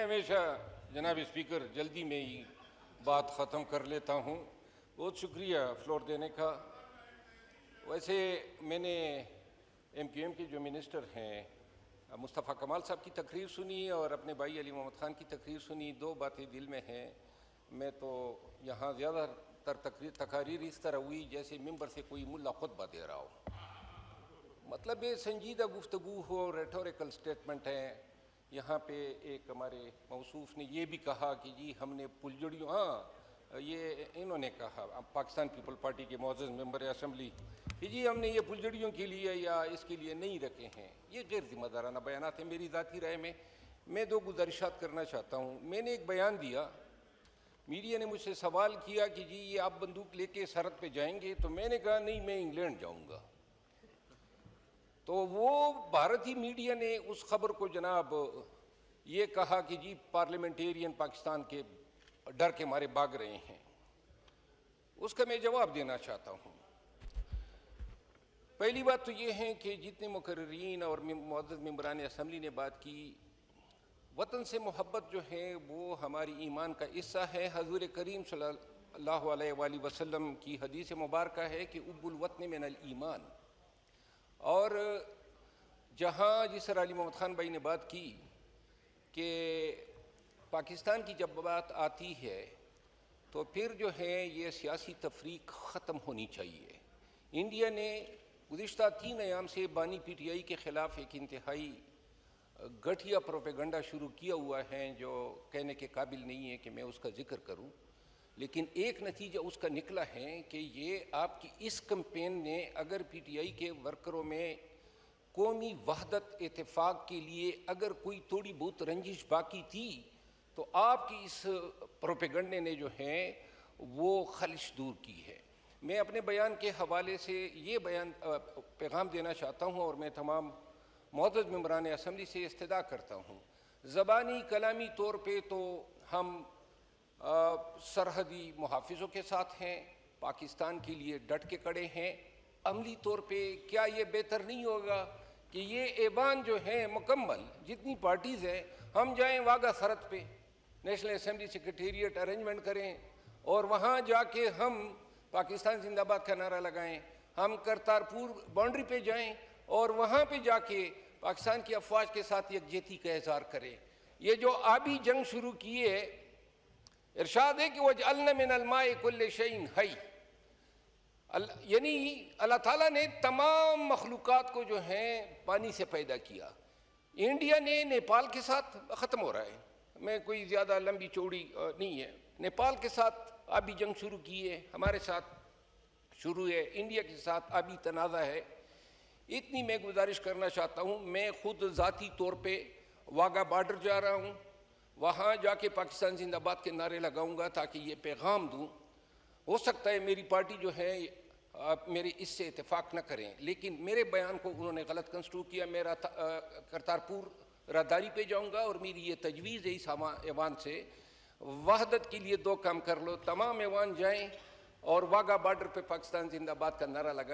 ہمیشہ جناب اسپیکر جلدی میں ہی بات ختم کر لیتا ہوں. بہت شکریہ فلور دینے کا. ویسے میں نے ایم کیو ایم کے جو منسٹر ہیں مصطفیٰ کمال صاحب کی تقریر سنی اور اپنے بھائی علی محمد خان کی تقریر سنی. دو باتیں دل میں ہیں. میں تو یہاں زیادہ تر تقاریر اس طرح ہوئی جیسے ممبر سے کوئی ملا خطبہ دے رہا ہو. مطلب یہ سنجیدہ گفتگو ہو, ریٹوریکل سٹیٹمنٹ ہے. یہاں پہ ایک ہمارے موصوف نے یہ بھی کہا کہ جی ہم نے پلجڑیوں, یہ انہوں نے کہا پاکستان پیپل پارٹی کے معزز ممبر اسمبلی کہ جی ہم نے یہ پلجڑیوں کے لیے یا اس کے لیے نہیں رکھے ہیں. یہ غیر ذمہ دارانہ بیانات ہیں. میری ذاتی رائے میں دو گزارشات کرنا چاہتا ہوں. میں نے ایک بیان دیا, میڈیا نے مجھ سے سوال کیا کہ جی یہ آپ بندوق لے کے سرحد پہ جائیں گے, تو میں نے کہا نہیں, میں انگلینڈ جاؤں گا. تو وہ بھارتی میڈیا نے اس خبر کو جناب یہ کہا کہ جی پارلیمنٹیرین پاکستان کے ڈر کے مارے بھاگ رہے ہیں. اس کا میں جواب دینا چاہتا ہوں. پہلی بات تو یہ ہے کہ جتنے مقررین اور معزز ممبران اسمبلی نے بات کی, وطن سے محبت جو ہے وہ ہماری ایمان کا حصہ ہے. حضور کریم صلی اللہ علیہ وآلہ وسلم کی حدیث مبارکہ ہے کہ حب الوطن من الایمان. اور جہاں جس طرح علی محمد خان بھائی نے بات کی کہ پاکستان کی جب بات آتی ہے تو پھر جو ہے یہ سیاسی تفریق ختم ہونی چاہیے. انڈیا نے گزشتہ 3 ایام سے بانی پی ٹی آئی کے خلاف ایک انتہائی گٹھیا پروپیگنڈا شروع کیا ہوا ہے جو کہنے کے قابل نہیں ہے کہ میں اس کا ذکر کروں. لیکن ایک نتیجہ اس کا نکلا ہے کہ یہ آپ کی اس کمپین نے اگر پی ٹی آئی کے ورکروں میں قومی وحدت اتفاق کے لیے اگر کوئی تھوڑی بہت رنجش باقی تھی تو آپ کی اس پروپیگنڈے نے جو ہے وہ خلش دور کی ہے. میں اپنے بیان کے حوالے سے یہ پیغام دینا چاہتا ہوں اور میں تمام معزز ممبران اسمبلی سے استدعا کرتا ہوں. زبانی کلامی طور پہ تو ہم سرحدی محافظوں کے ساتھ ہیں, پاکستان کے لیے ڈٹ کے کڑے ہیں. عملی طور پہ کیا یہ بہتر نہیں ہوگا کہ یہ ایوان جو ہے مکمل جتنی پارٹیز ہیں ہم جائیں واگا سرحد پہ, نیشنل اسمبلی سیکریٹریٹ ارینجمنٹ کریں اور وہاں جا کے ہم پاکستان زندہ باد کا نعرہ لگائیں. ہم کرتارپور باؤنڈری پہ جائیں اور وہاں پہ جا کے پاکستان کی افواج کے ساتھ یکجہتی کا اظہار کریں. یہ جو آبی جنگ شروع کی ہے, ارشاد ہے کہ وَجْعَلْنَا مِنَ الْمَاءِ كُلِّ شَيْءٍ حَيٍّ, یعنی اللہ تعالیٰ نے تمام مخلوقات کو جو ہیں پانی سے پیدا کیا. انڈیا نے نیپال کے ساتھ ختم ہو رہا ہے, میں کوئی زیادہ لمبی چوڑی نہیں ہے, نیپال کے ساتھ آبی جنگ شروع کی ہے, ہمارے ساتھ شروع ہے, انڈیا کے ساتھ آبی تنازع ہے. اتنی میں گزارش کرنا چاہتا ہوں. میں خود ذاتی طور پہ واگا بارڈر جا رہا ہوں, وہاں جا کے پاکستان زندہ باد کے نعرے لگاؤں گا تاکہ یہ پیغام دوں. ہو سکتا ہے میری پارٹی جو ہے میرے اس سے اتفاق نہ کریں, لیکن میرے بیان کو انہوں نے غلط کنسٹرو کیا. میرا کرتارپور راہداری پہ جاؤں گا اور میری یہ تجویز ہے اس ایوان سے, وحدت کے لیے 2 کام کر لو. تمام ایوان جائیں اور واگا بارڈر پہ پاکستان زندہ باد کا نعرہ لگائیں.